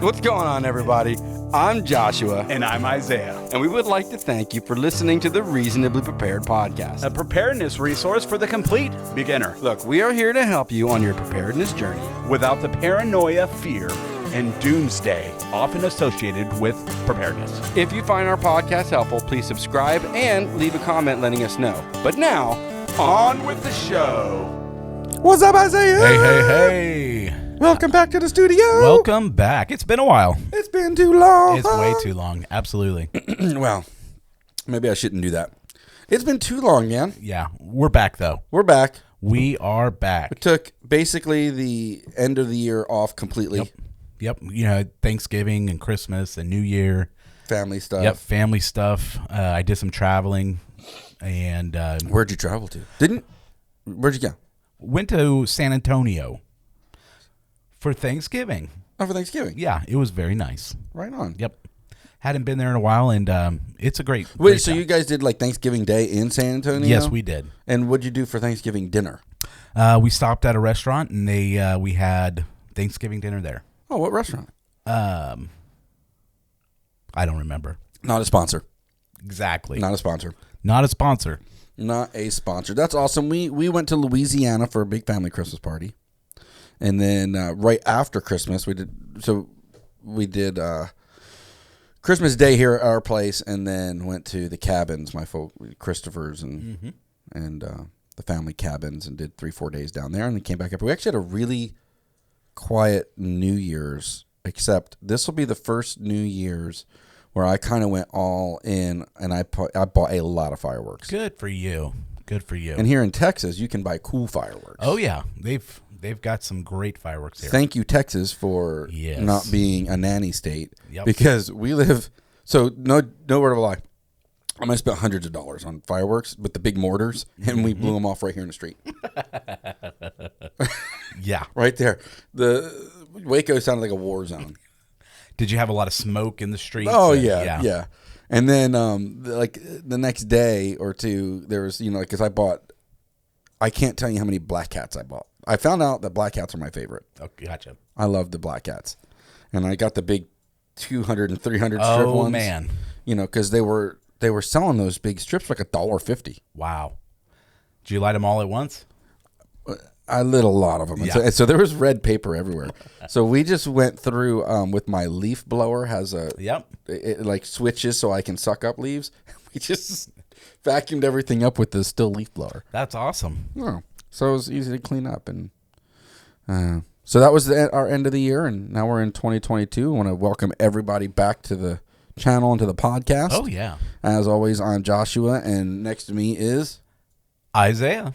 What's going on, everybody? I'm Joshua. And I'm Isaiah. And we would like to thank you for listening to the Reasonably Prepared podcast, A preparedness resource for the complete beginner. Look, we are here to help you on your preparedness journey without the paranoia, fear, and doomsday often associated with preparedness. If you find our podcast helpful, please subscribe and leave a comment letting us know. But now, on with the show. What's up, Isaiah? Hey. Welcome back to the studio. Welcome back. It's been a while. It's been too long. It's way too long. Absolutely. Well, maybe I shouldn't do that. It's been too long, man. Yeah. We're back, though. We're back. We are back. We took basically the end of the year off completely. Yep. You know, Thanksgiving and Christmas and New Year. Family stuff. Yep. Family stuff. I did some traveling. And where'd you travel to? Where'd you go? Went to San Antonio for Thanksgiving. Oh, for Thanksgiving. Yeah. It was very nice. Right on. Yep. Hadn't been there in a while, and it's a great Wait, so time. you guys did like Thanksgiving Day in San Antonio? Yes, we did. And what'd you do for Thanksgiving dinner? We stopped at a restaurant, and we had Thanksgiving dinner there. Oh, what restaurant? I don't remember. Not a sponsor. Exactly. Not a sponsor. Not a sponsor. Not a sponsor. That's awesome. We went to Louisiana for a big family Christmas party. And then right after Christmas, we did Christmas Day here at our place, and then went to the cabins, my folk, Christopher's and the family cabins, and did 3-4 days down there, and then came back up. We actually had a really quiet New Year's, except this will be the first New Year's where I kind of went all in, and I bought a lot of fireworks. Good for you. Good for you. And here in Texas, you can buy cool fireworks. Oh yeah, they've got some great fireworks here. Thank you, Texas, for not being a nanny state. Yep. Because we live, so no word of a lie. I might have spent hundreds of dollars on fireworks with the big mortars, and we blew them off right here in the street. Yeah. Right there. The Waco sounded like a war zone. Did you have a lot of smoke in the streets? Oh, yeah. And then, like, the next day or two, there was, because I can't tell you how many black cats I bought. I found out that black cats are my favorite. Oh, gotcha. I love the black cats. And I got the big 200 and 300 strip ones. Oh, man. Because they were selling those big strips for like $1.50. Wow. Did you light them all at once? I lit a lot of them. Yeah. And so there was red paper everywhere. So we just went through with my leaf blower has it like switches so I can suck up leaves. We just vacuumed everything up with the still leaf blower. That's awesome. Oh, so it was easy to clean up. And so that was our end of the year. And now we're in 2022. I want to welcome everybody back to the channel and to the podcast. Oh, yeah. As always, I'm Joshua. And next to me is Isaiah.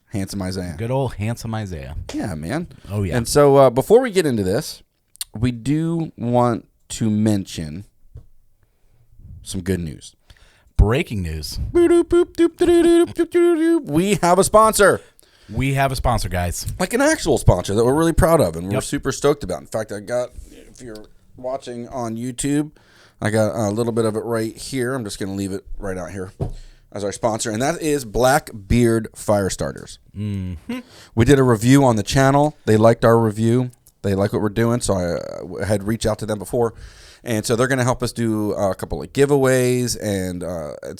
Handsome Isaiah. Good old handsome Isaiah. Yeah, man. Oh, yeah. And so before we get into this, we do want to mention some good news. Breaking news. We have a sponsor. We have a sponsor, guys. Like an actual sponsor that we're really proud of and we're super stoked about. In fact, if you're watching on YouTube, I got a little bit of it right here. I'm just going to leave it right out here as our sponsor, and that is Blackbeard Fire Starters. Mm-hmm. We did a review on the channel. They liked our review. They like what we're doing, so I had reached out to them before. And so they're going to help us do a couple of giveaways and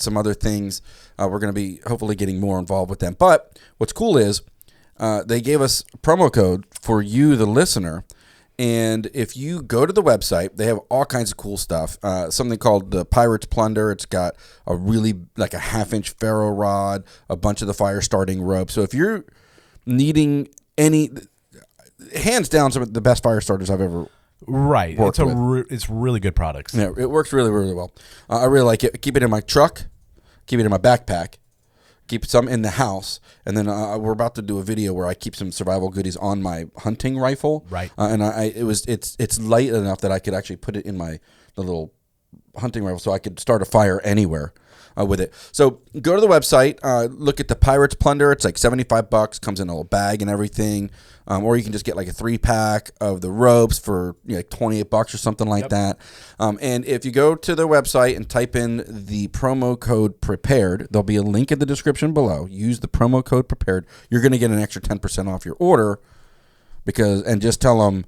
some other things. We're going to be hopefully getting more involved with them. But what's cool is they gave us a promo code for you, the listener. And if you go to the website, they have all kinds of cool stuff. Something called the Pirate's Plunder. It's got a really like a 1/2-inch ferro rod, a bunch of the fire starting rope. So if you're needing any, hands down, some of the best fire starters I've ever worked with. It's really good products. Yeah, it works really, really well. I really like it. Keep it in my truck. Keep it in my backpack. Keep some in the house, and then we're about to do a video where I keep some survival goodies on my hunting rifle. Right. And it's light enough that I could actually put it in the little hunting rifle, so I could start a fire anywhere with it. So go to the website, look at the Pirate's Plunder. It's like $75. Comes in a little bag and everything. Or you can just get like a 3-pack of the ropes for like $28 or something like that. And if you go to their website and type in the promo code PREPARED, there'll be a link in the description below. Use the promo code PREPARED. You're going to get an extra 10% off your order and just tell them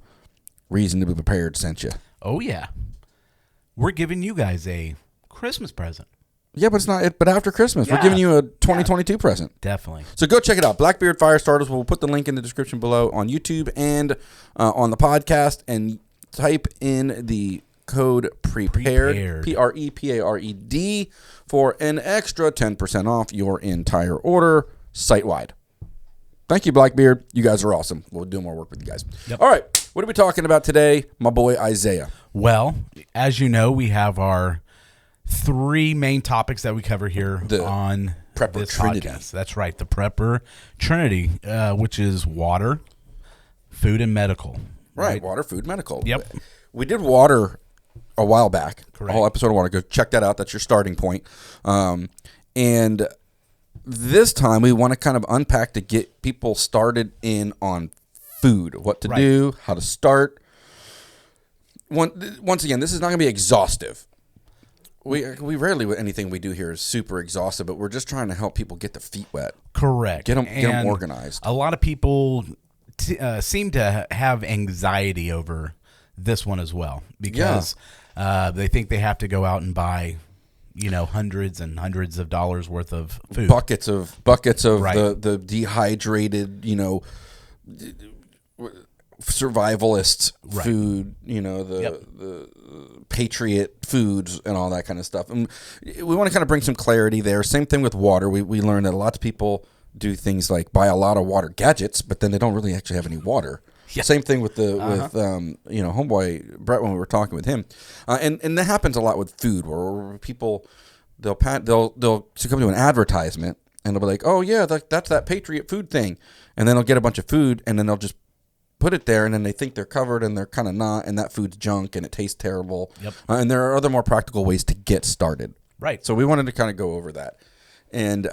Reasonably Prepared sent you. Oh, yeah. We're giving you guys a Christmas present. Yeah, but it's not. But after Christmas, we're giving you a 2022 present. Definitely. So go check it out. Blackbeard Fire Starters. We'll put the link in the description below on YouTube and on the podcast. And type in the code PREPARED, PREPARED, for an extra 10% off your entire order site-wide. Thank you, Blackbeard. You guys are awesome. We'll do more work with you guys. Yep. All right. What are we talking about today, my boy Isaiah? Well, as you know, we have our 3 main topics that we cover here on Prepper this Trinity. podcast. That's right, the Prepper Trinity, which is water, food, and medical. Right, water, food, medical. Yep. We did water a while back. Correct. A whole episode of water. Go check that out. That's your starting point. And this time we want to kind of unpack to get people started in on food, what to do, how to start. Once again, this is not going to be exhaustive. We rarely, anything we do here is super exhaustive, but we're just trying to help people get their feet wet. Correct. Get them organized. A lot of people seem to have anxiety over this one as well because they think they have to go out and buy, hundreds and hundreds of dollars worth of food. Buckets of the dehydrated, survivalist food, the patriot foods and all that kind of stuff. And we want to kind of bring some clarity there. Same thing with water. We learned that a lot of people do things like buy a lot of water gadgets, but then they don't really actually have any water. Yeah. Same thing with homeboy Brett when we were talking with him, and that happens a lot with food where people they'll succumb to an advertisement and they'll be like, oh yeah, that's that patriot food thing, and then they'll get a bunch of food and then they'll just put it there and then they think they're covered and they're kind of not, and that food's junk and it tastes terrible. Yep. And there are other more practical ways to get started. Right. So we wanted to kind of go over that, and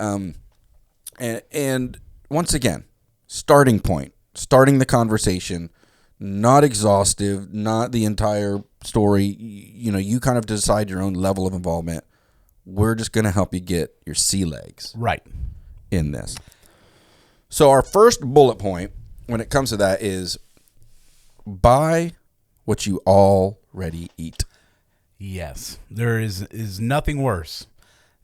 once again, starting point. Starting the conversation, not exhaustive, not the entire story. You kind of decide your own level of involvement. We're just going to help you get your sea legs in this. So our first bullet point when it comes to that is buy what you already eat. Yes. There is nothing worse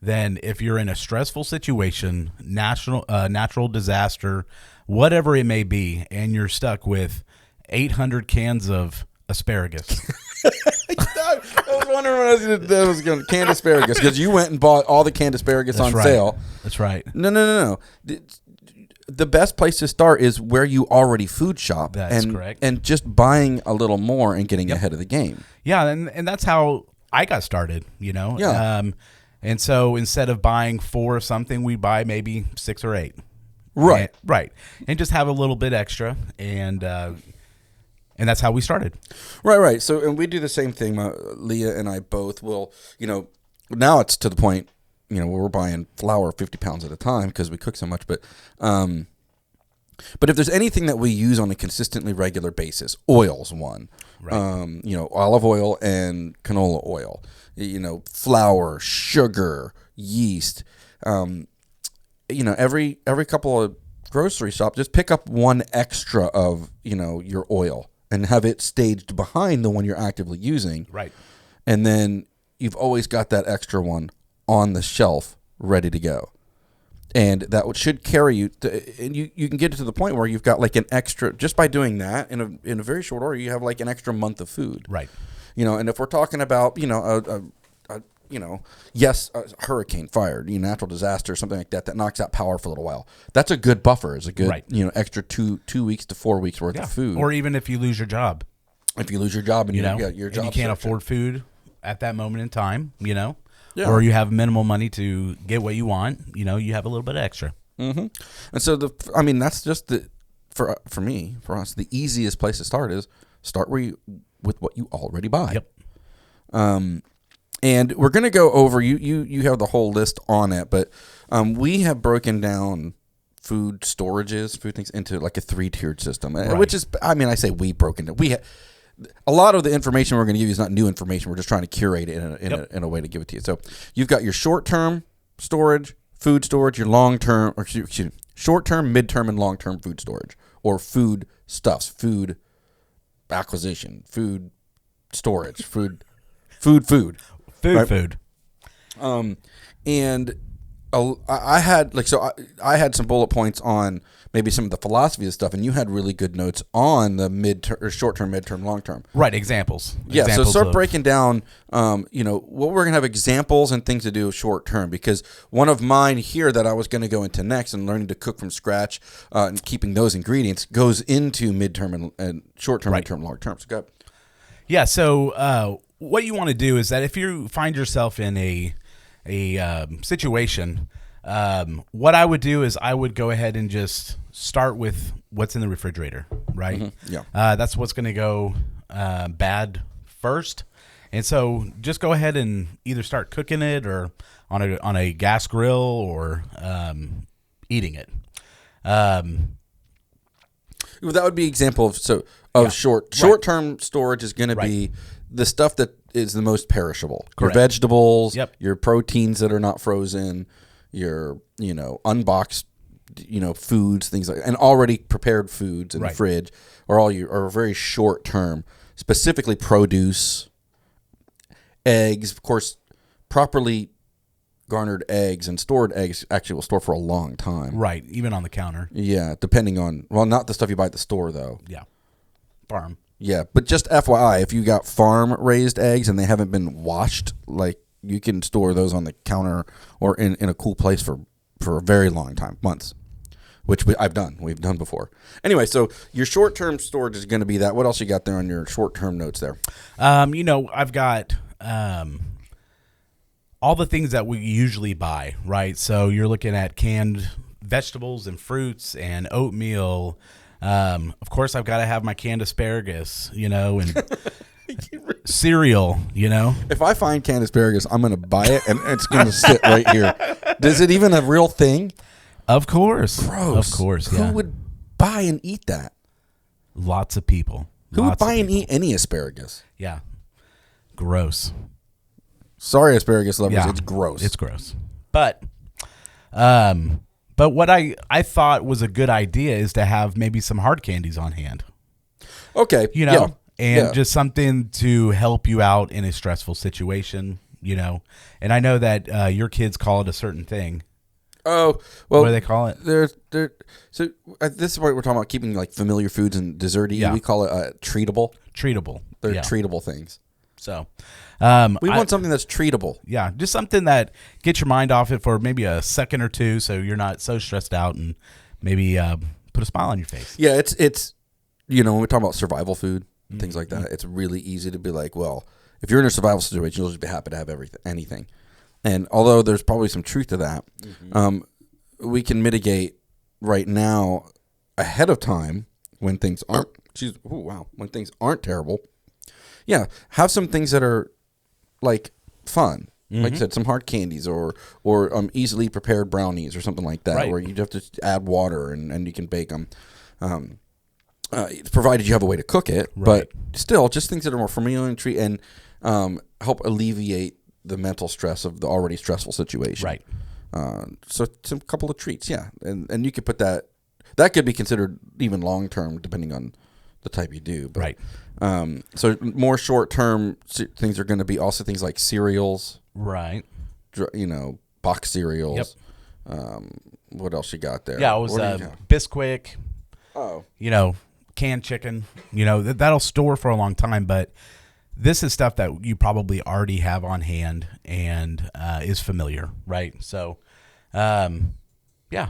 than if you're in a stressful situation, natural disaster, whatever it may be, and you're stuck with 800 cans of asparagus. I was wondering when I was going to canned asparagus, because you went and bought all the canned asparagus on sale. That's right. No. The best place to start is where you already food shop. That's correct. And just buying a little more and getting ahead of the game. Yeah, and that's how I got started, Yeah. And so instead of buying 4 of something, we buy maybe 6 or 8. Right. And just have a little bit extra, and that's how we started. Right. So, and we do the same thing. Leah and I both will, now it's to the point, where we're buying flour 50 pounds at a time because we cook so much. But if there's anything that we use on a consistently regular basis, oil's one. Right. Olive oil and canola oil. Flour, sugar, yeast. Every couple of grocery shops, just pick up one extra of, your oil and have it staged behind the one you're actively using. Right. And then you've always got that extra one on the shelf ready to go. And that should carry you and you can get it to the point where you've got like an extra, just by doing that in a very short order, you have like an extra month of food. Right. And if we're talking about, a hurricane, fire, natural disaster, something like that knocks out power for a little while. That's a good buffer. Is a good, extra 2 weeks to 4 weeks worth of food. Or even if you lose your job. If you lose your job and your job, and you can't afford food at that moment in time, Yeah. or you have minimal money to get what you want, you have a little bit extra. Mm-hmm. And so that's just for us, the easiest place to start is start with what you already buy. Yep. And we're going to go over, you have the whole list on it, but we have broken down food things into like a 3-tiered system, which is, I say we broken it. A lot of the information we're going to give you is not new information. We're just trying to curate it in a way to give it to you. So you've got your short-term storage, food storage, your long-term, short-term, mid-term, and long-term food storage, or food stuffs, food acquisition, food storage, food. Food. Right? Food. And I had I had some bullet points on maybe some of the philosophy of stuff, and you had really good notes on the short-term, midterm, long-term. Right. Examples. Yeah. Examples So start of- breaking down, what we're gonna have examples and things to do short-term, because one of mine here that I was gonna go into next and learning to cook from scratch and keeping those ingredients goes into midterm and short-term, Right. midterm, long-term. So go. Yeah. So what you want to do is that if you find yourself in a situation, what I would do is I would go ahead and just start with what's in the refrigerator, right? Mm-hmm. Yeah. That's what's going to go bad first. And so just go ahead and either start cooking it or on a gas grill or eating it. Well, that would be example of short-term storage is going to be the stuff that is the most perishable. Correct. Your vegetables, Yep. your proteins that are not frozen, your unboxed foods, things like, and already prepared foods in the fridge are very short-term. Specifically produce, eggs, of course, properly garnered eggs and stored eggs actually will store for a long time. Right. Even on the counter. Yeah, depending on, not the stuff you buy at the store though. Yeah. Farm. Yeah, but just FYI, if you got farm-raised eggs and they haven't been washed, like you can store those on the counter or in a cool place for a very long time, months, which we've done before. Anyway, so your short-term storage is going to be that. What else you got there on your short-term notes there? I've got all the things that we usually buy, right? So you're looking at canned vegetables and fruits and oatmeal. Of course, I've got to have my canned asparagus, and cereal, If I find canned asparagus, I'm going to buy it, and it's going to sit right here. Is it even a real thing? Of course. Gross. Of course, yeah. Who would buy and eat that? Lots of people. Who would Lots of buy and people. eat any asparagus? Yeah. Gross. Sorry, asparagus lovers, Yeah. it's gross. It's gross. But what I thought was a good idea is to have maybe some hard candies on hand. Okay. Just something to help you out in a stressful situation, And I know that your kids call it a certain thing. Oh, well. What do they call it? So this is what we're talking about, keeping like familiar foods and desserty. Yeah. We call it treatable. Treatable. They're Yeah. treatable things. So We want something that's treatable. Yeah, just something that gets your mind off it for maybe a second or two, so you're not so stressed out, and maybe put a smile on your face. Yeah, it's when we talk about survival food and things like that, it's really easy to be like, well, if you're in a survival situation, you'll just be happy to have anything. And although there's probably some truth to that, we can mitigate right now ahead of time when things aren't. When things aren't terrible. Yeah, have some things that are like fun. Like I said, some hard candies or easily prepared brownies or something like that, Right. where you have to add water and you can bake them. Provided you have a way to cook it, Right. but still, just things that are more familiar and treat and help alleviate the mental stress of the already stressful situation. Right. So some couple of treats, yeah, and you could put that could be considered even long term depending on the type you do. But, Right. So more short term things are going to be also things like cereals, Right. box cereals. What else you got there? Yeah, it was What do you got? Bisquick. Oh, Canned chicken. That'll store for a long time, but this is stuff that you probably already have on hand and is familiar, right? So, yeah.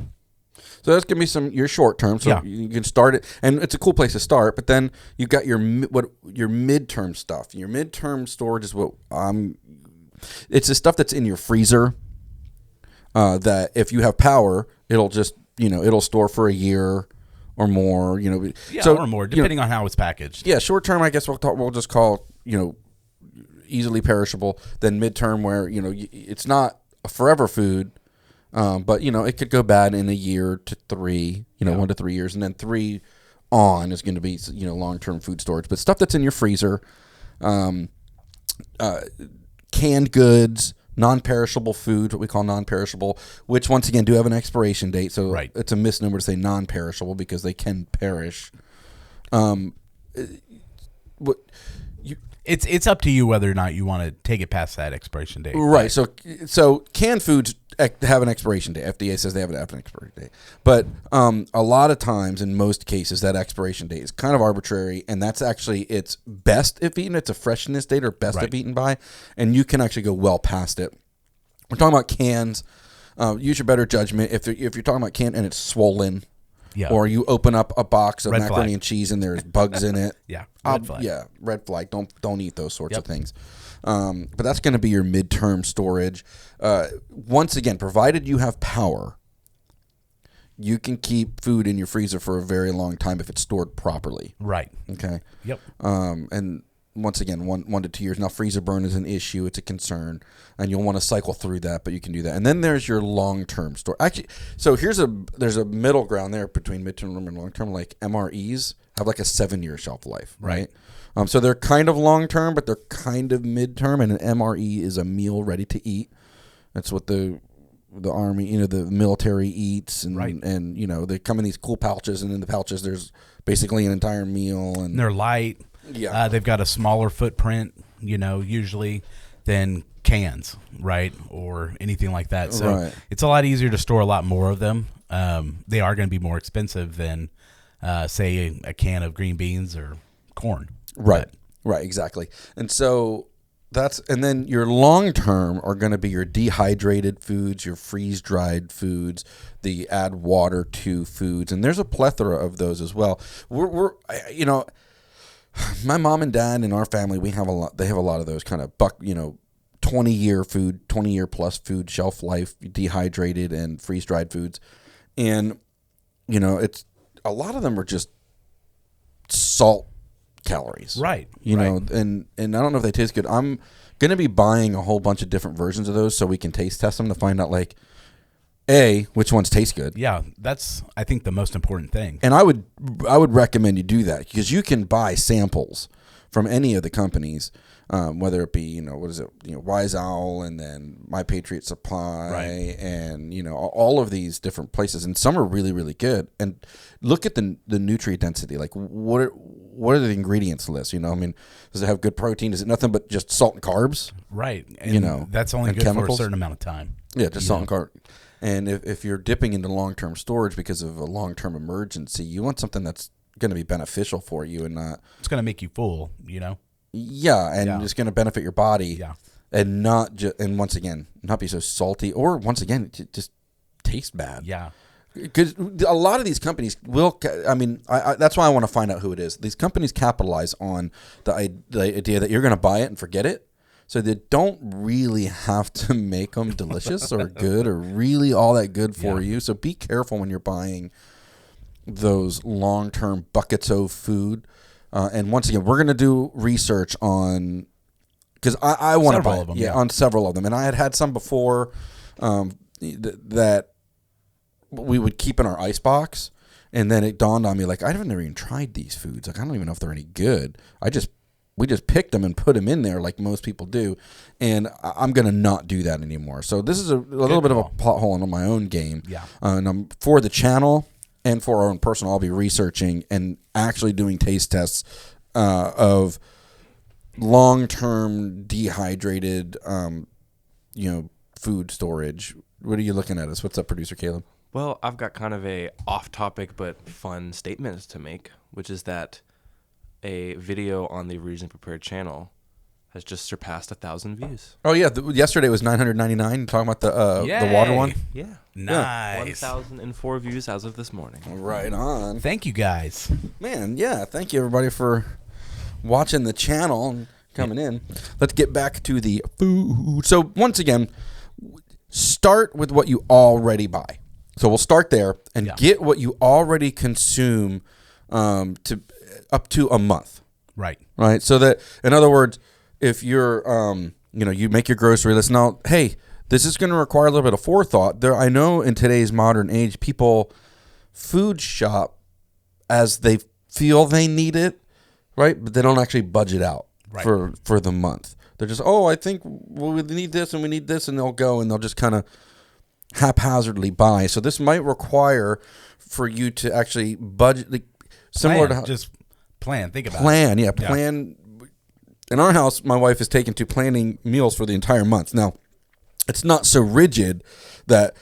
So that's gonna be your short term. So Yeah. you can start it, and it's a cool place to start. But then you got your midterm stuff. Your midterm storage is what it's the stuff that's in your freezer. That if you have power, it'll just it'll store for a year or more. Yeah, so, or more, depending on how it's packaged. Yeah, short term, I guess we'll just call easily perishable. Then midterm, where it's not a forever food. But it could go bad in a year to 3, 1 to 3 years, and then 3 on is going to be long-term food storage. But stuff that's in your freezer, canned goods, non-perishable foods, what we call non-perishable, which once again do have an expiration date. So Right. It's a misnomer to say non-perishable because they can perish. what It's up to you whether or not you want to take it past that expiration date. right. So canned foods have an expiration date. FDA says they have an expiration date, but a lot of times, in most cases, that expiration date is kind of arbitrary, and that's actually it's best if eaten. It's a freshness date or best if eaten by, and you can actually go well past it. We're talking about cans. Use your better judgment. If you're talking about can and it's swollen. Yeah. Or you open up a box of macaroni and cheese and there's bugs in it. Yeah. Red flag. Yeah. Red flag. Don't eat those sorts of things. But that's going to be your midterm storage. Once again, provided you have power, you can keep food in your freezer for a very long time if it's stored properly. Right. Okay. Yep. And once again, 1 to 2 years. Now, freezer burn is an issue. It's a concern, and you'll want to cycle through that, but you can do that. And then there's your long-term store. Actually, so there's a middle ground there between midterm and long-term. Like MREs have like a 7-year shelf life, right? So they're kind of long-term, but they're kind of midterm. And an MRE is a meal ready to eat. That's what the army, the military eats, and they come in these cool pouches, and in the pouches there's basically an entire meal, and they're light. Yeah, they've got a smaller footprint, usually than cans, right, or anything like that. So it's a lot easier to store a lot more of them. They are going to be more expensive than, say, a can of green beans or corn. Right, exactly. And so and then your long term are going to be your dehydrated foods, your freeze dried foods, the add water to foods, and there's a plethora of those as well. My mom and dad and our family, we have a lot. They have a lot of those kind of 20-year food, 20-year plus food shelf life, dehydrated and freeze dried foods, and it's a lot of them are just salt calories, right? And I don't know if they taste good. I'm gonna be buying a whole bunch of different versions of those so we can taste test them to find out which ones taste good. Yeah, that's I think the most important thing. And I would recommend you do that because you can buy samples from any of the companies, whether it be Wise Owl and then My Patriot Supply, and all of these different places, and some are really, really good. And look at the nutrient density. Like what are the ingredients list? Does it have good protein? Is it nothing but just salt and carbs? Right. And that's only good chemicals for a certain amount of time. Yeah, just salt and carbs. And if you're dipping into long-term storage because of a long-term emergency, you want something that's going to be beneficial for you and not... It's going to make you full, Yeah, and it's going to benefit your body. Yeah. And and once again, not be so salty, or once again, just taste bad. Yeah. Because a lot of these companies will... that's why I want to find out who it is. These companies capitalize on the idea that you're going to buy it and forget it. So they don't really have to make them delicious or good or really all that good for you. So be careful when you're buying those long-term buckets of food. And once again, we're going to do research on, because I want to buy them, on several of them. And I had some before that we would keep in our Icebox. And then it dawned on me, like, I've never even tried these foods. Like, I don't even know if they're any good. We just picked them and put them in there like most people do, and I'm going to not do that anymore. So this is a little bit of a plot hole in my own game. Yeah. And for the channel and for our own personal, I'll be researching and actually doing taste tests of long-term dehydrated, food storage. What are you looking at us? What's up, producer Caleb? Well, I've got kind of a off-topic but fun statement to make, which is that a video on the Reason Prepared channel has just surpassed 1,000 views. Oh yeah, yesterday was 999. Talking about the water one. Yeah, nice. 1,004 views as of this morning. Right on. Thank you guys, man. Yeah, thank you everybody for watching the channel and coming in. Let's get back to the food. So once again, start with what you already buy. So we'll start there and get what you already consume to up to a month. Right. So that, in other words, if you're, you make your grocery list. Now, hey, this is going to require a little bit of forethought. I know in today's modern age, people food shop as they feel they need it, right? But they don't actually budget out for the month. They're just, I think we need this and we need this, and they'll go and they'll just kind of haphazardly buy. So this might require for you to actually budget, similar to how, just Plan. Think about it. Plan. Yeah, plan. In our house, my wife is taken to planning meals for the entire month. Now, it's not so rigid that,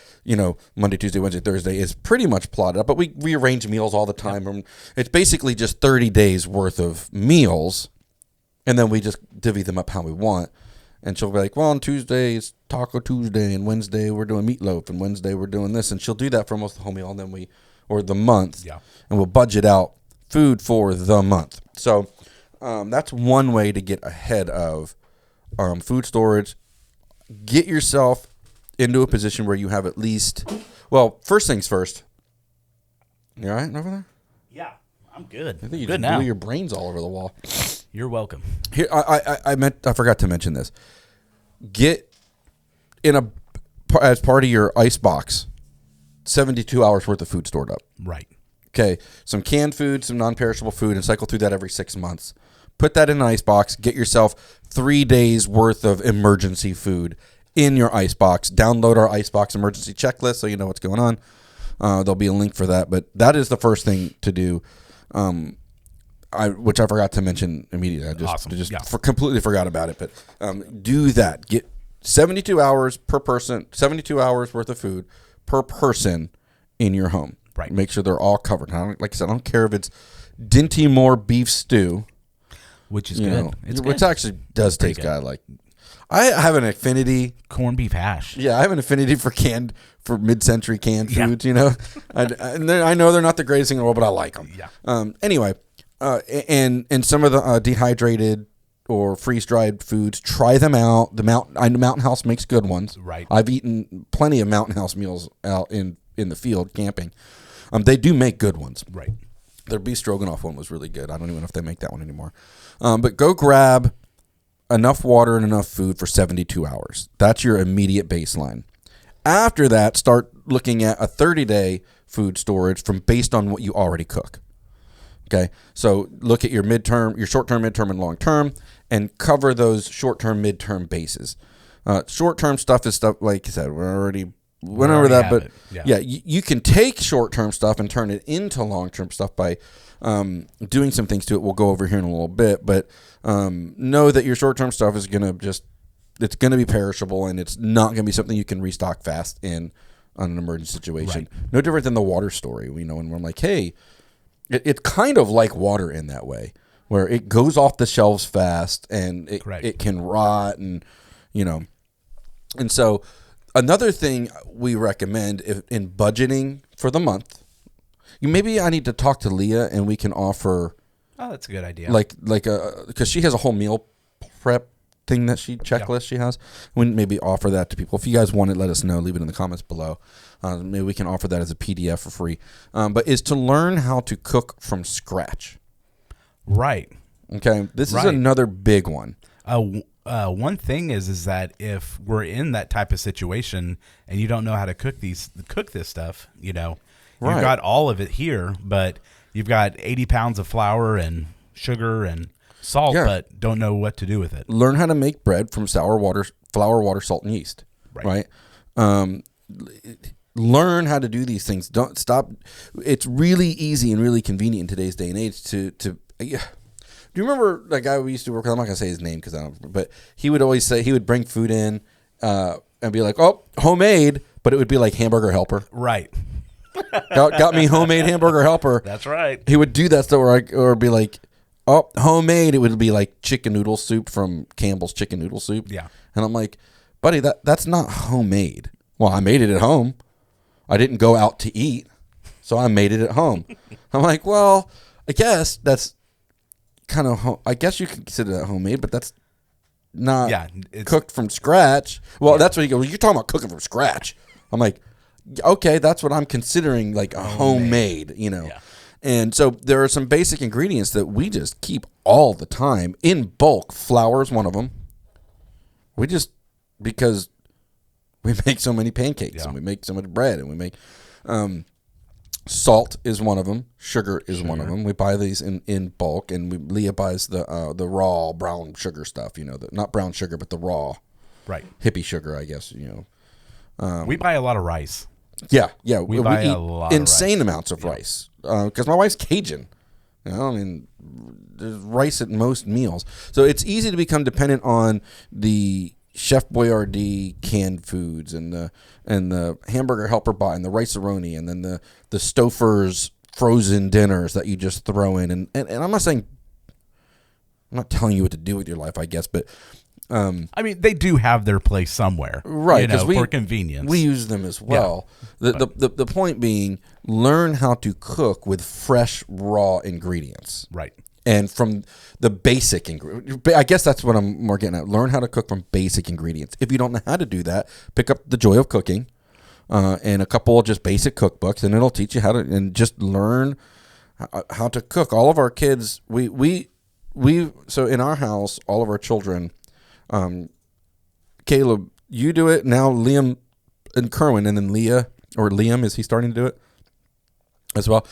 Monday, Tuesday, Wednesday, Thursday is pretty much plotted up, but we rearrange meals all the time. Yep. It's basically just 30 days worth of meals, and then we just divvy them up how we want. And she'll be like, well, on Tuesday it's Taco Tuesday, and Wednesday we're doing meatloaf, and Wednesday we're doing this. And she'll do that for almost the whole meal, and then or the month, and we'll budget out food for the month. So that's one way to get ahead of food storage. Get yourself into a position where you have at least, first things first. You all right over there? Yeah, I'm good. I think you good just now. blew your brains all over the wall. You're welcome. Here, I forgot to mention this. Get as part of your Icebox, 72 hours worth of food stored up. Right. Okay, some canned food, some non-perishable food, and cycle through that every 6 months. Put that in an Icebox. Get yourself 3 days worth of emergency food in your Icebox. Download our Icebox emergency checklist so you know what's going on. There'll be a link for that, but that is the first thing to do. Which I forgot to mention immediately. I completely forgot about it. But do that. Get 72 hours per person, 72 hours worth of food per person in your home. Right. Make sure they're all covered. Like I said, I don't care if it's Dinty Moore beef stew, which is good. Which actually does taste good. I have an affinity. Corned beef hash. Yeah, I have an affinity for mid-century canned foods. And I know they're not the greatest thing in the world, but I like them. Yeah. Anyway. And some of the dehydrated or freeze-dried foods, try them out. Mountain House makes good ones. Right. I've eaten plenty of Mountain House meals out in the field camping. They do make good ones. Right. Their beef stroganoff one was really good. I don't even know if they make that one anymore. But go grab enough water and enough food for 72 hours. That's your immediate baseline. After that, start looking at a 30-day food storage based on what you already cook. Okay, so look at your short-term, midterm, and long-term, and cover those short-term, midterm bases. Short-term stuff is stuff, like I said, we already went over that, but you can take short-term stuff and turn it into long-term stuff by doing some things to it. We'll go over here in a little bit, but know that your short-term stuff is it's going to be perishable, and it's not going to be something you can restock fast on an emergency situation. Right. No different than the water story. And we're like, hey, it's kind of like water in that way, where it goes off the shelves fast and it can rot and so another thing we recommend in budgeting for the month, maybe I need to talk to Leah and we can offer. Oh, that's a good idea. Because she has a whole meal prep thing that checklist she has. We maybe offer that to people. If you guys want it, let us know. Leave it in the comments below. Maybe we can offer that as a PDF for free. But is to learn how to cook from scratch. Right. Okay. This is another big one. One thing is that if we're in that type of situation and you don't know how to cook this stuff, you've got all of it here, but you've got 80 pounds of flour and sugar and salt, but don't know what to do with it. Learn how to make bread from flour, water, salt, and yeast. Right. Learn how to do these things. Don't stop. It's really easy and really convenient in today's day and age to. Do you remember that guy we used to work with? I'm not gonna say his name because I don't. But he would always say he would bring food in and be like, "Oh, homemade," but it would be like Hamburger Helper. Right. got me homemade Hamburger Helper. That's right. He would do that stuff, or be like, "Oh, homemade." It would be like chicken noodle soup from Campbell's Chicken Noodle Soup. Yeah. And I'm like, buddy, that's not homemade. Well, I made it at home. I didn't go out to eat, so I made it at home. I'm like, well, I guess that's kind of, I guess you could consider that homemade, but that's not cooked from scratch. Well, that's what he goes, you're talking about cooking from scratch. I'm like, okay, that's what I'm considering like a homemade, Yeah. And so there are some basic ingredients that we just keep all the time in bulk. Flour is one of them. Because we make so many pancakes and we make so much bread and we make salt is one of them. Sugar is one of them. We buy these in bulk, and Leah buys the raw brown sugar stuff. Not brown sugar, but the raw, hippie sugar, I guess. We buy a lot of rice. Yeah. We buy a lot insane of rice. amounts of rice because my wife's Cajun. You know, I mean, there's rice at most meals. So it's easy to become dependent on the Chef Boyardee canned foods and the hamburger helper buy and the rice-a-roni and then the Stouffer's frozen dinners that you just throw in. And I'm not saying, I'm not telling you what to do with your life, I guess, but I mean, they do have their place somewhere, right? For convenience. We use them as well. Yeah. The point being, learn how to cook with fresh, raw ingredients. Right. And from the basic ingredients. I guess that's what I'm more getting at. Learn how to cook from basic ingredients. If you don't know how to do that, pick up The Joy of Cooking and a couple of just basic cookbooks, and it'll teach you how to, and just learn how to cook. All of our kids, so in our house, all of our children, Caleb, you do it now. Liam and Kerwin, and then Liam, is he starting to do it as well?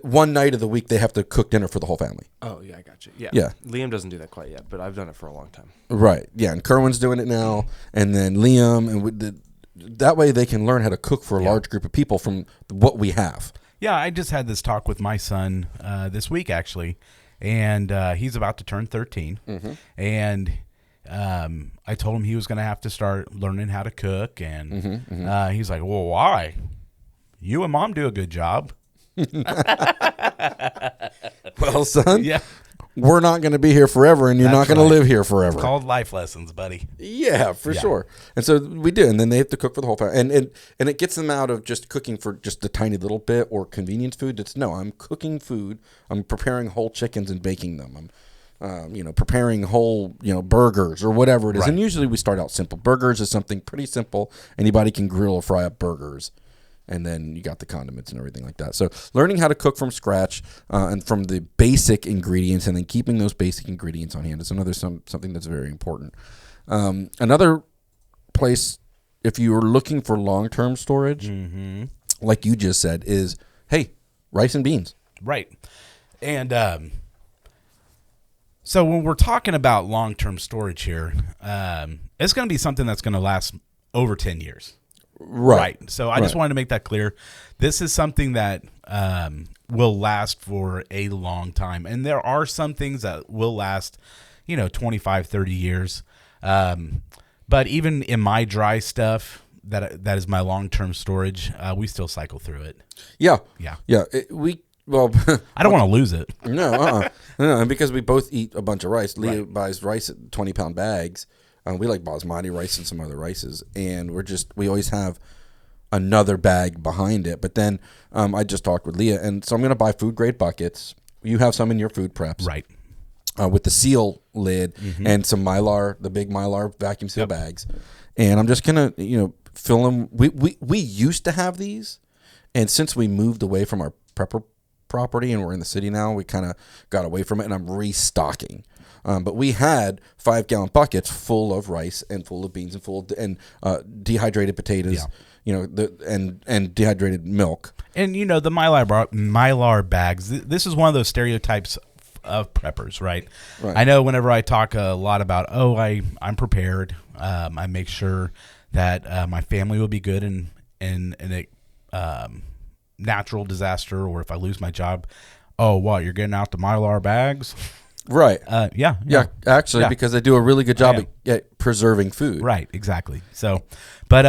One night of the week they have to cook dinner for the whole family. Oh yeah, I got you. Yeah. Yeah. Liam doesn't do that quite yet, but I've done it for a long time. Right. Yeah, and Kerwin's doing it now, and then Liam, and that way they can learn how to cook for a large group of people from what we have. Yeah, I just had this talk with my son this week actually, and he's about to turn 13, and I told him he was going to have to start learning how to cook, and he's like, well, why? You and Mom do a good job. Well, son, Yeah. we're not going to be here forever, and you're not That's going to right. live here forever. It's called life lessons, buddy. Yeah, for sure. And so we do, and then they have to cook for the whole family, and it gets them out of just cooking for just a tiny little bit or convenience food. It's no, I'm cooking food. I'm preparing whole chickens and baking them. I'm preparing whole, burgers or whatever it is. Right. And usually we start out simple. Burgers is something pretty simple. Anybody can grill or fry up burgers. And then you got the condiments and everything like that. So learning how to cook from scratch and from the basic ingredients, and then keeping those basic ingredients on hand is something that's very important. Another place, if you are looking for long-term storage, like you just said, is, hey, rice and beans. Right. And so when we're talking about long-term storage here, it's going to be something that's going to last over 10 years. Right. So I just wanted to make that clear. This is something that will last for a long time. And there are some things that will last, 25, 30 years. But even in my dry stuff, that is my long-term storage, we still cycle through it. Yeah. Yeah. Yeah. I don't want to lose it. No, no, and because we both eat a bunch of rice. Leah buys rice at 20-pound bags. We like basmati rice and some other rices, and we always have another bag behind it. But then I just talked with Leah, and so I'm going to buy food grade buckets. You have some in your food preps, Right. With the seal lid and some Mylar, the big Mylar vacuum seal bags, and I'm just gonna fill them. We used to have these, and since we moved away from our prepper property and we're in the city now, we kind of got away from it, and I'm restocking. But we had 5-gallon buckets full of rice and full of beans and full of dehydrated potatoes, and dehydrated milk. And the Mylar bags. This is one of those stereotypes of preppers, right? I know whenever I talk a lot about, I'm prepared. I make sure that my family will be good in a natural disaster, or if I lose my job. Oh, what, you're getting out the Mylar bags? Right. Yeah, because they do a really good job at preserving food. Right, exactly. So, but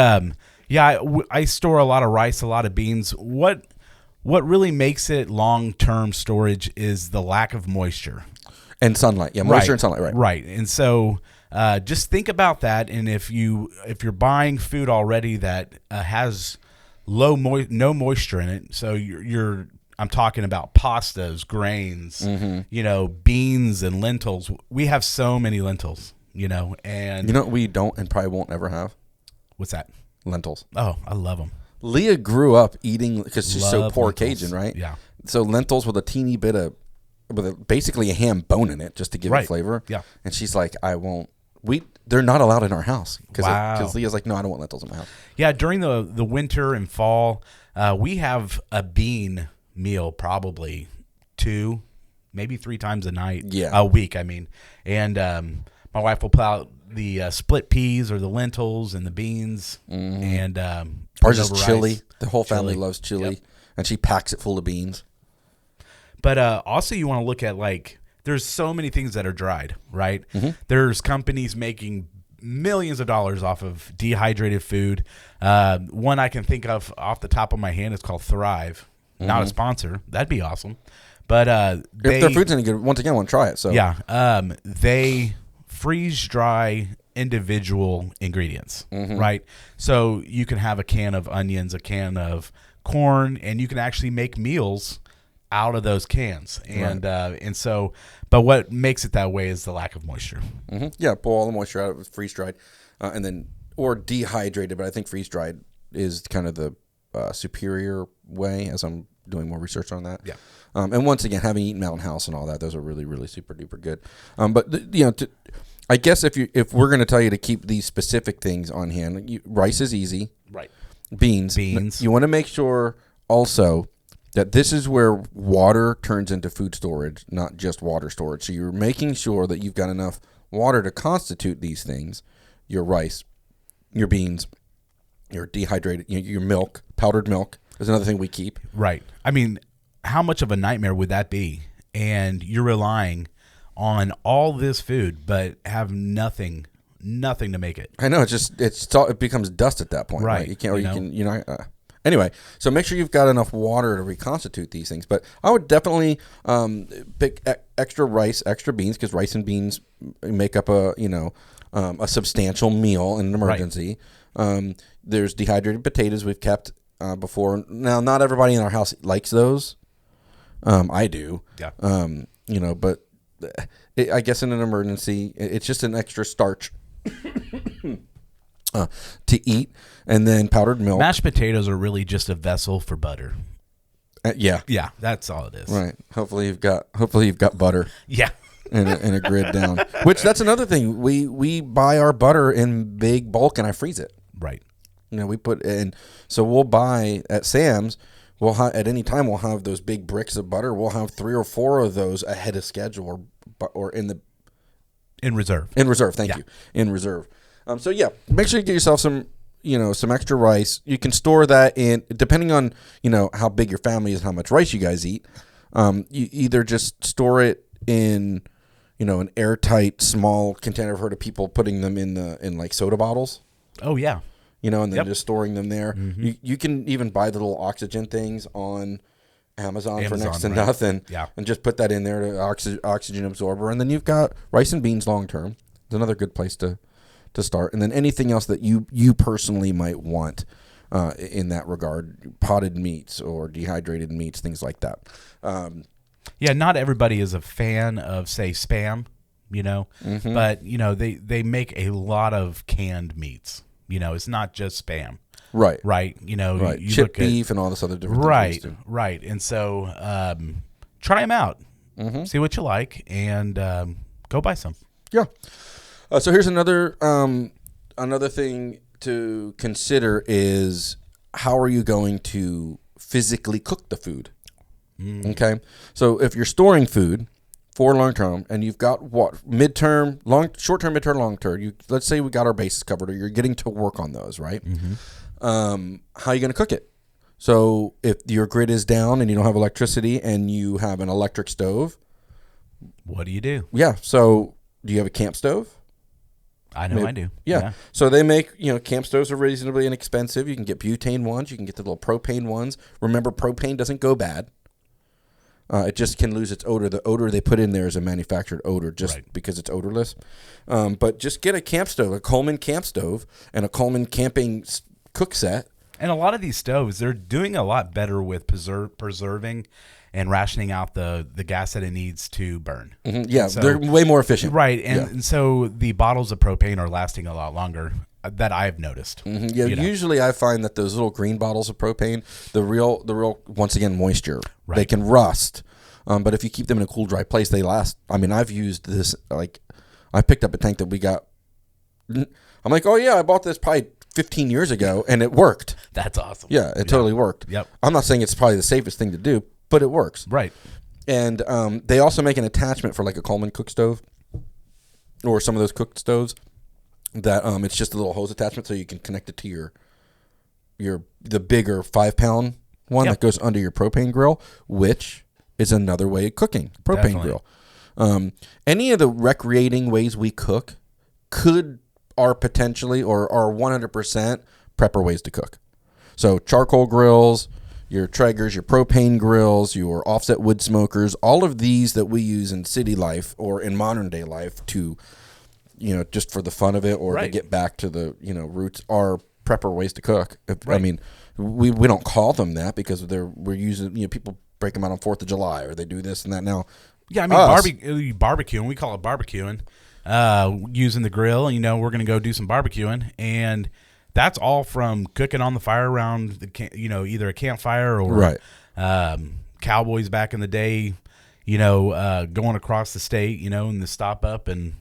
I store a lot of rice, a lot of beans. What really makes it long-term storage is the lack of moisture and sunlight. Yeah, moisture and sunlight. Right. Right. And so, just think about that. And if you're buying food already that has no moisture in it, so I'm talking about pastas, grains, beans and lentils. We have so many lentils, and what we don't and probably won't ever have? What's that? Lentils. Oh, I love them. Leah grew up eating, because she's so poor lentils. Cajun, right? Yeah. So lentils with a teeny bit of, basically a ham bone in it, just to give it flavor. Yeah. And she's like, I won't. They're not allowed in our house because Leah's like, no, I don't want lentils in my house. Yeah, during the winter and fall, we have a bean meal probably 2, maybe 3 times a week. I mean, and my wife will pull out the split peas or the lentils and the beans, and ours is chili. Rice. The whole family loves chili, and she packs it full of beans. But also you want to look at like there's so many things that are dried, right? Mm-hmm. There's companies making millions of dollars off of dehydrated food. One I can think of off the top of my hand is called Thrive. Not a sponsor. That'd be awesome. But if their food's any good, once again, I want to try it. So yeah, they freeze dry individual ingredients, right? So you can have a can of onions, a can of corn, and you can actually make meals out of those cans. And so, but what makes it that way is the lack of moisture. Yeah, pull all the moisture out of it, freeze dried, and then or dehydrated. But I think freeze dried is kind of the superior way, as I'm doing more research on that. Yeah. And once again, having eaten Mountain House and all that, those are really, really super duper good. But I guess if we're going to tell you to keep these specific things on hand, rice is easy. Right. Beans. You want to make sure also that this is where water turns into food storage, not just water storage. So you're making sure that you've got enough water to constitute these things: your rice, your beans, your dehydrated, your milk, powdered milk is another thing we keep. Right. I mean, how much of a nightmare would that be? And you're relying on all this food, but have nothing to make it. I know it becomes dust at that point, right? You can't, anyway, so make sure you've got enough water to reconstitute these things. But I would definitely pick extra rice, extra beans, because rice and beans make up a substantial meal in an emergency. Right. There's dehydrated potatoes we've kept before. Now, not everybody in our house likes those. I do. Yeah. But I guess in an emergency, it's just an extra starch to eat. And then powdered milk. Mashed potatoes are really just a vessel for butter. Yeah. Yeah, that's all it is. Right. Hopefully you've got butter. Yeah. and a grid down. Which that's another thing. We buy our butter in big bulk and I freeze it. Right. We put in. So we'll buy at Sam's. At any time we'll have those big bricks of butter. We'll have 3 or 4 of those ahead of schedule or in reserve. In reserve. Thank you. In reserve. So yeah, make sure you get yourself some extra rice. You can store that in, depending on, how big your family is, how much rice you guys eat. You either just store it in, an airtight small container. I've heard of people putting them in like soda bottles. Oh yeah. And then just storing them there. Mm-hmm. You can even buy the little oxygen things on Amazon for next to nothing. Yeah. And just put that in there to oxygen absorber. And then you've got rice and beans long term. It's another good place to start. And then anything else that you personally might want in that regard, potted meats or dehydrated meats, things like that. Yeah, not everybody is a fan of, say, Spam, Mm-hmm. but, they make a lot of canned meats. It's not just Spam. Right. Right. Right. You Chip beef and all this other different things. Right. And so try them out. Mm-hmm. See what you like and go buy some. Yeah. So here's another thing to consider is how are you going to physically cook the food? Okay. So if you're storing food for long term and you've got short-term, midterm, long-term, let's say we got our bases covered or you're getting to work on those, right? Mm-hmm. How are you going to cook it? So if your grid is down and you don't have electricity and you have an electric stove, what do you do? Yeah. So do you have a camp stove? I know I do. Yeah. So they make, camp stoves are reasonably inexpensive. You can get butane ones. You can get the little propane ones. Remember, propane doesn't go bad. It just can lose its odor. The odor they put in there is a manufactured odor because it's odorless. But just get a camp stove, a Coleman camp stove, and a Coleman camping cook set. And a lot of these stoves, they're doing a lot better with preserving and rationing out the gas that it needs to burn. Mm-hmm. Yeah, so, they're way more efficient. Right, and so the bottles of propane are lasting a lot longer. That I've noticed. Mm-hmm. Yeah, usually I find that those little green bottles of propane, the real once again moisture, they can rust. But if you keep them in a cool, dry place, they last. I mean, I've used this. Like, I picked up a tank that we got. I'm like, oh yeah, I bought this probably 15 years ago, and it worked. That's awesome. Yeah, it totally worked. Yep. I'm not saying it's probably the safest thing to do, but it works. Right. And they also make an attachment for like a Coleman cook stove, or some of those cook stoves. That it's just a little hose attachment, so you can connect it to the bigger 5-pound one that goes under your propane grill, which is another way of cooking. Propane Definitely. grill. Any of the recreating ways we cook are potentially or are 100% prepper ways to cook. So charcoal grills, your Traegers, your propane grills, your offset wood smokers, all of these that we use in city life or in modern day life to, just for the fun of it or to Right. get back to the, roots are prepper ways to cook. I Right. mean, we don't call them that because we're using, people break them out on 4th of July or they do this and that now. Yeah, I mean, Us- barbecuing, we call it barbecuing, using the grill, we're going to go do some barbecuing, and that's all from cooking on the fire around, either a campfire or Right. cowboys back in the day, going across the state, and to stop up and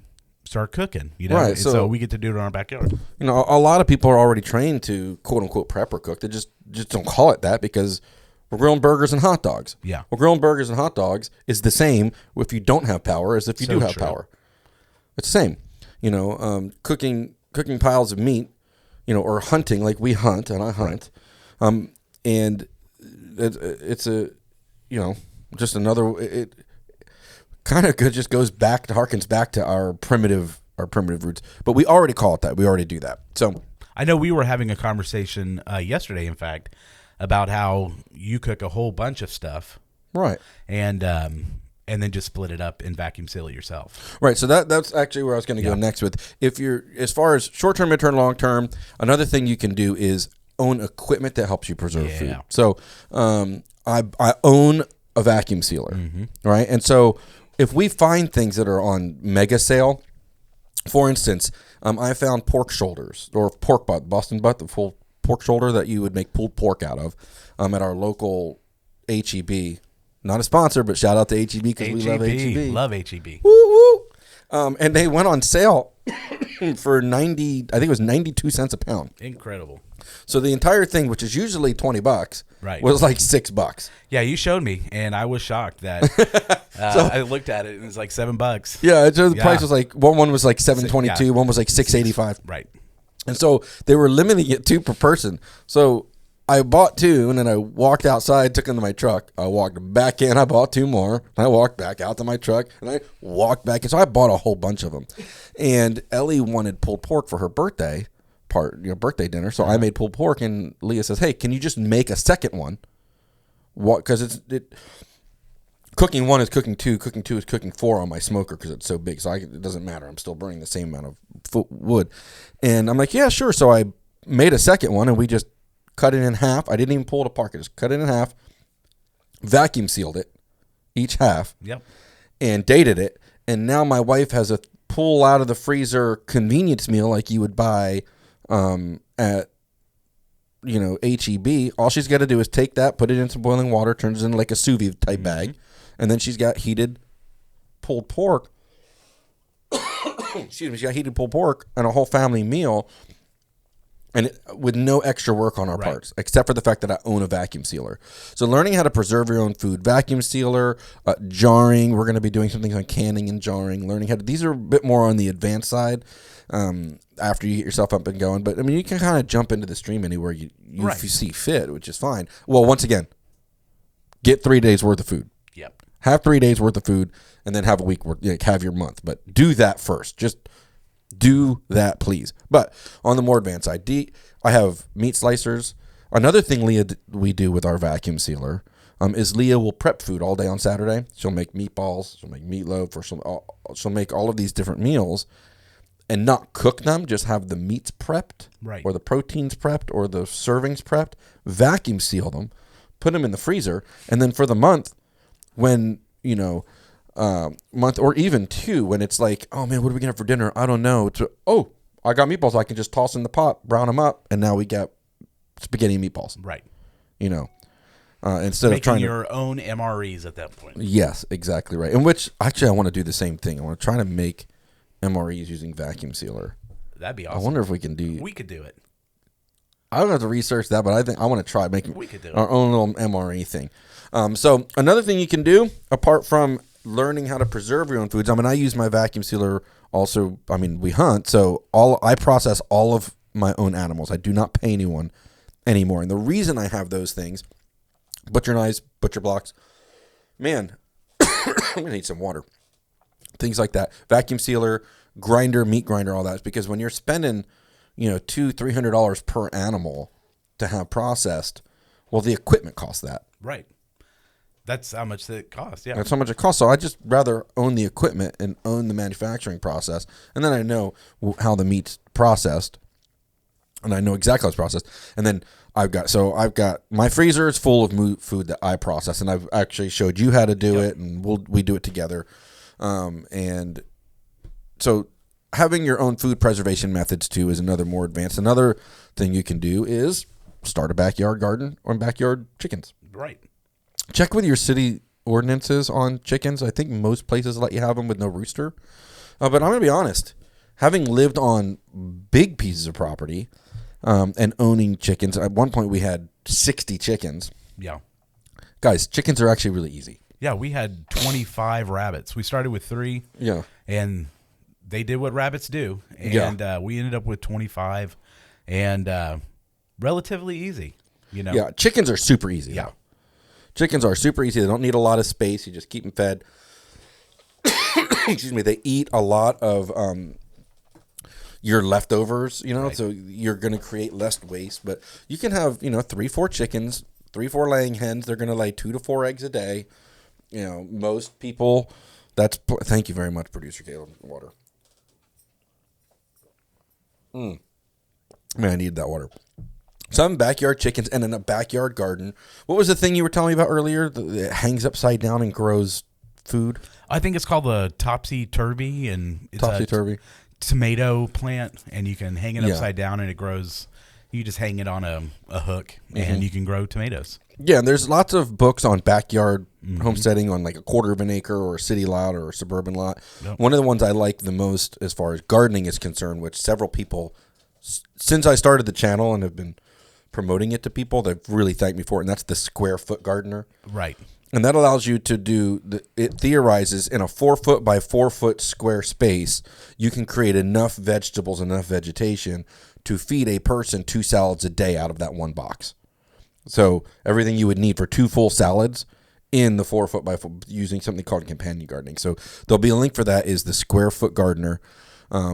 start cooking, Right, and so so- we get to do it in our backyard. A lot of people are already trained to quote unquote prepper cook. They just don't call it that because we're grilling burgers and hot dogs. Yeah. Well, grilling burgers and hot dogs is the same if you don't have power as if you So do have true. power. It's the same. Cooking piles of meat, or hunting like we hunt and I hunt. And it's a, just another, it kind of just harkens back to our primitive roots, but we already call it that. We already do that. So I know we were having a conversation yesterday, in fact, about how you cook a whole bunch of stuff, right. and then just split it up and vacuum seal it yourself. Right. So that's actually where I was going to go next with. If you're, as far as short-term, mid-term, long-term, another thing you can do is own equipment that helps you preserve food. Yeah. So I own a vacuum sealer, right? And so if we find things that are on mega sale, for instance, I found pork shoulders or pork butt, Boston butt, the full pork shoulder that you would make pulled pork out of at our local HEB. Not a sponsor, but shout out to HEB because we love HEB. Love HEB. Woo, woo. And they went on sale for 92 cents a pound. Incredible. So the entire thing, which is usually $20, Right. was like $6. Yeah, you showed me, and I was shocked that I looked at it and it was like $7. Yeah, so the Yeah. price was like one was like $7.22, Yeah. one was like $6.85. Right. And so they were limiting it 2 per person. So I bought 2, and then I walked outside, took them to my truck. I walked back in, I bought 2 more. And I walked back out to my truck, and I walked back in. So I bought a whole bunch of them. And Ellie wanted pulled pork for her birthday dinner. So I made pulled pork, and Leah says, "Hey, can you just make a second one? What? Because cooking 1 is cooking 2. Cooking 2 is cooking 4 on my smoker because it's so big. So it doesn't matter. I'm still burning the same amount of wood." And I'm like, "Yeah, sure." So I made a second one, and we just cut it in half. I didn't even pull it apart. I just cut it in half, vacuum sealed it, each half, Yep. and dated it. And now my wife has a pull out of the freezer convenience meal like you would buy at HEB. All she's got to do is take that, put it in some boiling water, turns it into like a sous vide type bag, and then she's got heated pulled pork. Excuse me, she got heated pulled pork and a whole family meal. And with no extra work on our parts, except for the fact that I own a vacuum sealer. So learning how to preserve your own food, vacuum sealer, jarring. We're going to be doing some things on canning and jarring. Learning how to. These are a bit more on the advanced side after you get yourself up and going. But I mean, you can kind of jump into the stream anywhere you see fit, which is fine. Well, once again, get 3 days worth of food. Yep. Have 3 days worth of food, and then have a week worth. Have your month, but do that first. Just do that, please. But on the more advanced side, I have meat slicers. Another thing we do with our vacuum sealer is Leah will prep food all day on Saturday. She'll make meatballs, she'll make meatloaf, or she'll make all of these different meals and not cook them, just have the meats prepped, Right. or the proteins prepped, or the servings prepped, vacuum seal them, put them in the freezer, and then for the month, when, month or even 2, when it's like, oh man, what are we gonna have for dinner? I don't know. I got meatballs. I can just toss in the pot, brown them up, and now we got spaghetti and meatballs. Right. Instead of Making trying your own MREs at that point. Yes, exactly right. In which actually I want to do the same thing. I want to try to make MREs using vacuum sealer. That'd be I awesome. wonder if we can do. We could do it. I don't have to research that, but I think I want to try making We could do our own little MRE thing. So another thing you can do apart from learning how to preserve your own foods. I mean, I use my vacuum sealer also. I mean, we hunt, so I process all of my own animals. I do not pay anyone anymore. And the reason I have those things, butcher knives, butcher blocks, man, I'm gonna need some water. Things like that, vacuum sealer, grinder, meat grinder, all that. Because when you're spending, $200-$300 per animal to have processed, well, the equipment costs that. Right. That's how much it costs. Yeah. That's how much it costs. So I just rather own the equipment and own the manufacturing process, and then I know how the meat's processed, and I know exactly how it's processed. And then I've got my freezer is full of food that I process, and I've actually showed you how to do it, and we do it together. And so having your own food preservation methods too is another more advanced. Another thing you can do is start a backyard garden or backyard chickens. Right. Check with your city ordinances on chickens. I think most places let you have them with no rooster. But I'm going to be honest. Having lived on big pieces of property and owning chickens, at one point we had 60 chickens. Yeah. Guys, chickens are actually really easy. Yeah, we had 25 rabbits. We started with 3. Yeah. And they did what rabbits do. And we ended up with 25 and relatively easy, Yeah, chickens are super easy. Yeah. Though. Chickens are super easy. They don't need a lot of space. You just keep them fed. Excuse me. They eat a lot of your leftovers, Right. so you're going to create less waste. But you can have, 3-4 chickens, 3-4 laying hens. They're going to lay 2 to 4 eggs a day. Most people, thank you very much, Producer Caleb. Water. Man, I needed that water. Some backyard chickens and in a backyard garden. What was the thing you were telling me about earlier? It hangs upside down and grows food. I think it's called the topsy-turvy, and it's Topsy-turvy. Tomato plant, and you can hang it upside down, and it grows. You just hang it on a hook, and you can grow tomatoes. Yeah, and there's lots of books on backyard homesteading on like a quarter of an acre or a city lot or a suburban lot. Yep. One of the ones I like the most as far as gardening is concerned, which several people, since I started the channel and have been promoting it to people, they've really thanked me for it, and that's the square foot gardener. Right. And that allows you to do, it theorizes in a 4 foot by 4 foot square space, you can create enough vegetables, enough vegetation to feed a person 2 salads a day out of that one box. So everything you would need for 2 full salads in the 4 foot by 4, using something called companion gardening. So there'll be a link for that, is the square foot gardener.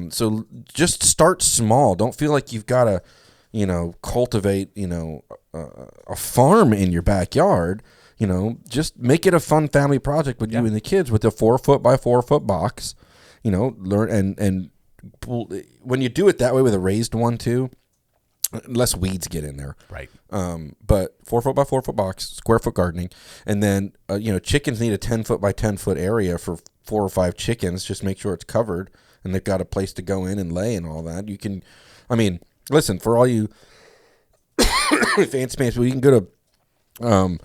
So just start small. Don't feel like you've got to, cultivate, a farm in your backyard. Just make it a fun family project with you and the kids with a 4 foot by 4 foot box. Learn and when you do it that way with a raised one too, less weeds get in there. Right. But 4 foot by 4 foot box, square foot gardening, and then chickens need a 10 foot by 10 foot area for 4 or 5 chickens. Just make sure it's covered and they've got a place to go in and lay and all that. You can, listen, for all you fancy people, you can go to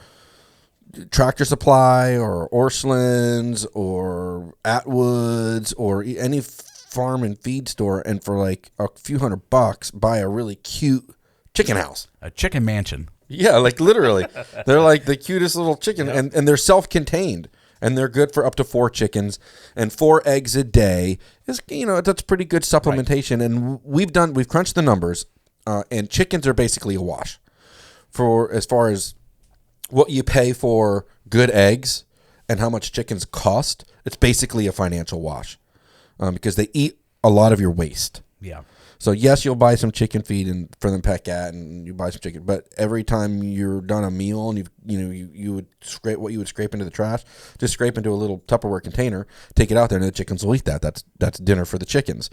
Tractor Supply or Orscheln's or Atwood's or any farm and feed store, and for like a few $100 buy a really cute chicken house. A chicken mansion. Yeah, like literally. They're like the cutest little chicken, and they're self-contained, and they're good for up to 4 chickens, and 4 eggs a day is, that's pretty good supplementation. Right. And we've crunched the numbers, and chickens are basically a wash for as far as what you pay for good eggs and how much chickens cost. It's basically a financial wash because they eat a lot of your waste. Yeah. So yes, you'll buy some chicken feed and for them peck at, and you buy some chicken. But every time you're done a meal and you would scrape what you would scrape into the trash, just scrape into a little Tupperware container, take it out there, and the chickens will eat that. That's dinner for the chickens.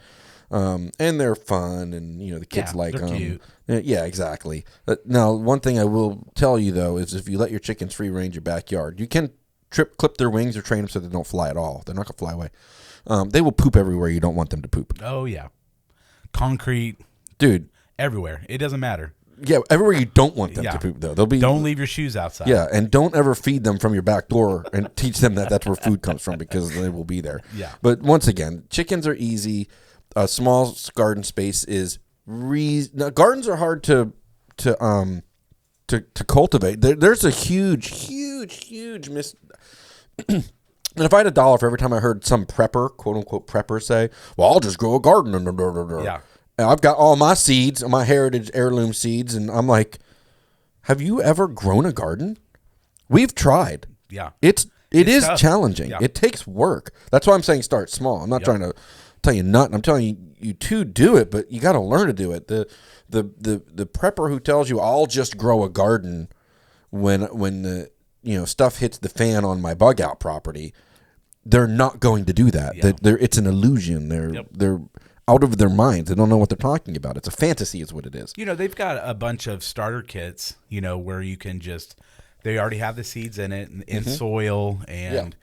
And they're fun, and the kids like them. Cute. Yeah, exactly. Now, one thing I will tell you though is if you let your chickens free range your backyard, you can clip their wings or train them so they don't fly at all. They're not gonna fly away. They will poop everywhere you don't want them to poop. Oh yeah. Concrete, dude, everywhere. It doesn't matter. Yeah, everywhere you don't want them to poop though. Don't leave your shoes outside. Yeah, and don't ever feed them from your back door and teach them that that's where food comes from, because they will be there. Yeah. But once again, chickens are easy. A small garden space is now, gardens are hard to cultivate. There's a huge and if I had $1 for every time I heard some prepper, quote unquote prepper, say, "Well, I'll just grow a garden," Yeah. and I've got all my seeds, my heritage heirloom seeds, and I'm like, have you ever grown a garden? We've tried. Yeah. It's It is tough. challenging. Yeah. It takes work. That's why I'm saying start small. I'm not trying to tell you not. I'm telling you to do it, but you got to learn to do it. The prepper who tells you I'll just grow a garden when the stuff hits the fan on my bug out property, they're not going to do that. Yeah. It's an illusion. They're out of their minds. They don't know what they're talking about. It's a fantasy is what it is. They've got a bunch of starter kits, where you can they already have the seeds in it and soil and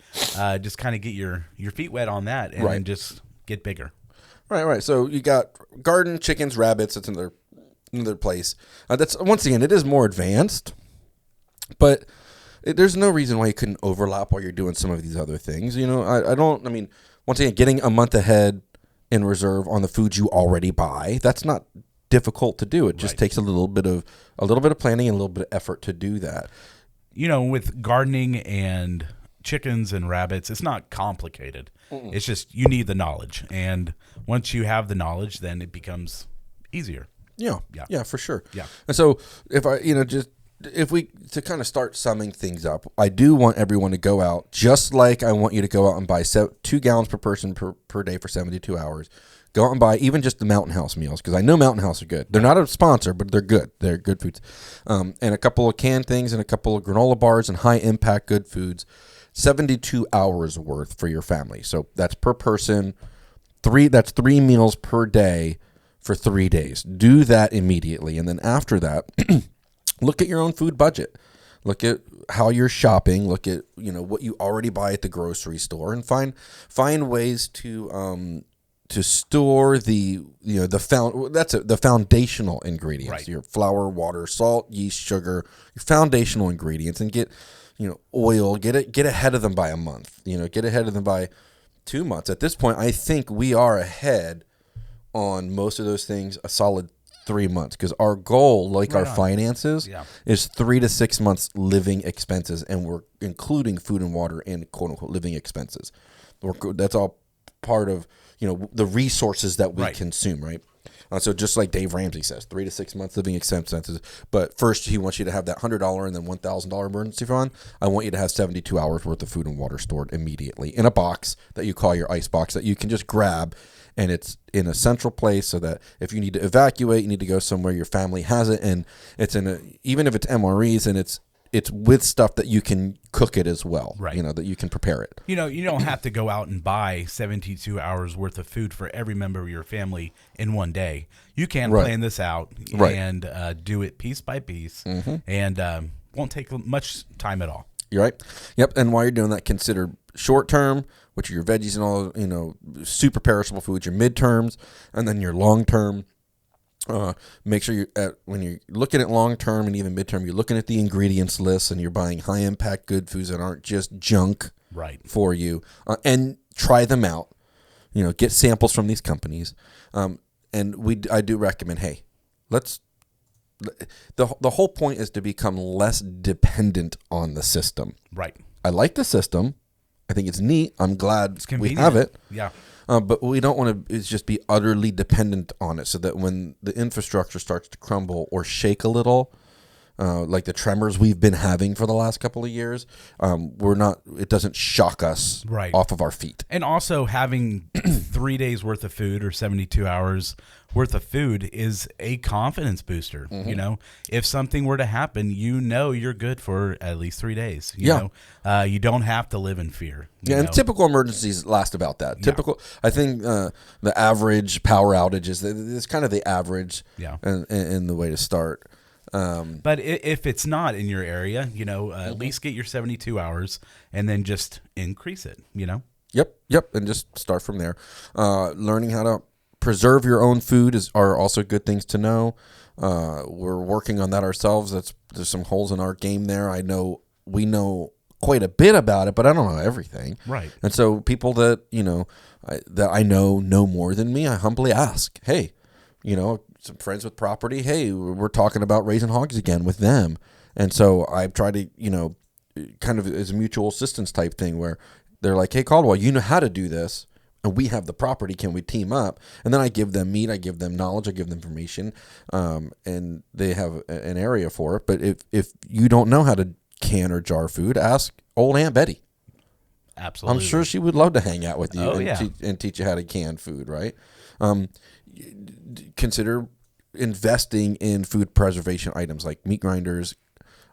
just kind of get your feet wet on that and then just get bigger. Right. So you got garden, chickens, rabbits. It's another place. That's once again, it is more advanced, but there's no reason why you couldn't overlap while you're doing some of these other things. I mean, once again, getting a month ahead in reserve on the foods you already buy, that's not difficult to do. It just takes a little bit of planning and a little bit of effort to do that. With gardening and chickens and rabbits, it's not complicated. It's just you need the knowledge, and once you have the knowledge, then it becomes easier. Yeah, for sure. Yeah. And so if we to kind of start summing things up, I do want everyone to go out, just like I want you to go out and buy 2 gallons per person per day for 72 hours. Go out and buy even just the Mountain House meals, because I know Mountain House are good. They're not a sponsor, but they're good. They're good foods. And a couple of canned things and a couple of granola bars and high-impact good foods. 72 hours worth for your family. So that's per person. That's 3 meals per day for 3 days. Do that immediately. And then after that, look at your own food budget. Look at how you're shopping. Look at what you already buy at the grocery store, and find ways to store the foundational ingredients, your flour, water, salt, yeast, sugar, your foundational ingredients, and get oil. Get ahead of them by a month. Get ahead of them by 2 months. At this point, I think we are ahead on most of those things a solid 3 months, because our goal, like our finances, is 3 to 6 months living expenses, and we're including food and water in quote unquote living expenses. That's all part of the resources that we consume, right? So just like Dave Ramsey says, 3 to 6 months living expenses. But first, he wants you to have that $100 and then $1,000 emergency fund. I want you to have 72 hours worth of food and water stored immediately in a box that you call your Icebox, that you can just grab, and it's in a central place, so that if you need to evacuate, you need to go somewhere, your family has it, and it's even if it's MREs, and it's with stuff that you can cook it as well, that you can prepare it. You don't have to go out and buy 72 hours worth of food for every member of your family in one day. You can plan this out and do it piece by piece, and won't take much time at all. You're right. Yep. And while you're doing that, consider short term, which are your veggies and all, super perishable foods, your midterms, and then your long term. Make sure when you're looking at long term and even midterm, you're looking at the ingredients list, and you're buying high impact good foods that aren't just junk for you, and try them out. Get samples from these companies, and I do recommend, hey, the whole point is to become less dependent on the system. Right. I like the system. I think it's neat. I'm glad we have it. Yeah. But we don't want to just be utterly dependent on it, so that when the infrastructure starts to crumble or shake a little, like the tremors we've been having for the last couple of years, it doesn't shock us off of our feet. And also having 3 days worth of food or 72 hours worth of food is a confidence booster. If something were to happen, you're good for at least 3 days. You don't have to live in fear. And typical emergencies last about that. I think the average power outage is kind of the average and the way to start. But if it's not in your area, at least get your 72 hours and then just increase it, Yep. And just start from there. Learning how to preserve your own food are also good things to know. We're working on that ourselves. There's some holes in our game there. We know quite a bit about it, but I don't know everything. Right. And so people that I know more than me, I humbly ask, hey, some friends with property, hey, we're talking about raising hogs again with them. And so I've tried to, kind of as a mutual assistance type thing, where they're like, hey, Caldwell, you know how to do this, and we have the property. Can we team up? And then I give them meat, I give them knowledge, I give them information, and they have an area for it. But if you don't know how to can or jar food, ask old Aunt Betty. Absolutely. I'm sure she would love to hang out with you Oh, yeah. and teach you how to can food, right? Consider investing in food preservation items like meat grinders,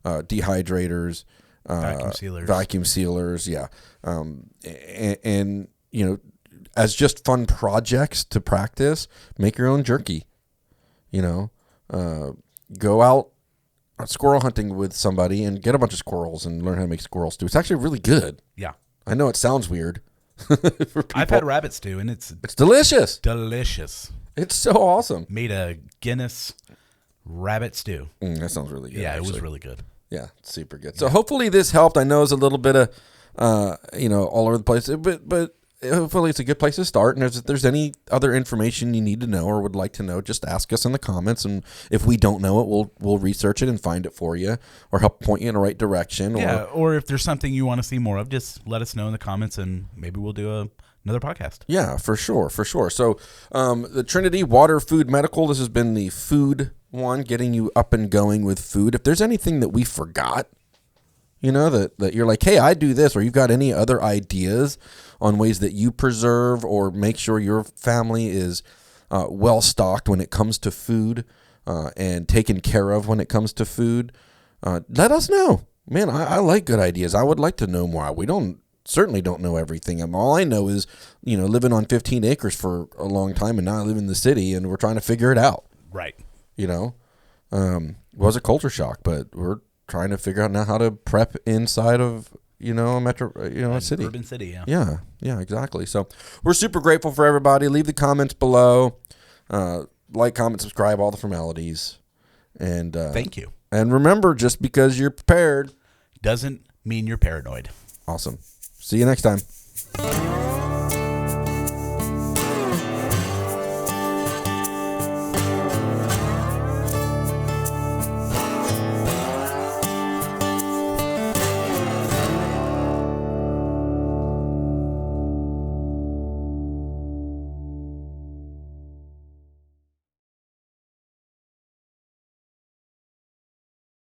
dehydrators, vacuum sealers, yeah. And you know, as just fun projects to practice, make your own jerky. You know, go out squirrel hunting with somebody and get a bunch of squirrels and learn how to make squirrel stew. It's actually really good. Yeah. I know it sounds weird. I've had rabbit stew, and it's delicious. delicious. It's so awesome. Made a Guinness rabbit stew. That sounds really good. Yeah, actually. it was really good. Yeah, super good. So hopefully this helped. I know it's a little bit of, all over the place, but hopefully it's a good place to start. And if there's any other information you need to know or would like to know, just ask us in the comments. And if we don't know it, we'll research it and find it for you or help point you in the right direction. Yeah, or if there's something you want to see more of, just let us know in the comments, and maybe we'll do another podcast. Yeah, for sure. So the Trinity Water Food Medical, this has been the food one, getting you up and going with food. If there's anything that we forgot, you know, that you're like, hey, I do this, or you've got any other ideas on ways that you preserve or make sure your family is well stocked when it comes to food and taken care of when it comes to food, let us know. Man, I like good ideas. I would like to know more. We certainly don't know everything. All I know is, you know, living on 15 acres for a long time, and now I live in the city, and we're trying to figure it out. Right. You know, it was a culture shock, but we're trying to figure out now how to prep inside of, you know, a city. Urban city, yeah. Yeah, exactly. So we're super grateful for everybody. Leave the comments below. Like, comment, subscribe, all the formalities. And Thank you. And remember, just because you're prepared doesn't mean you're paranoid. Awesome. See you next time.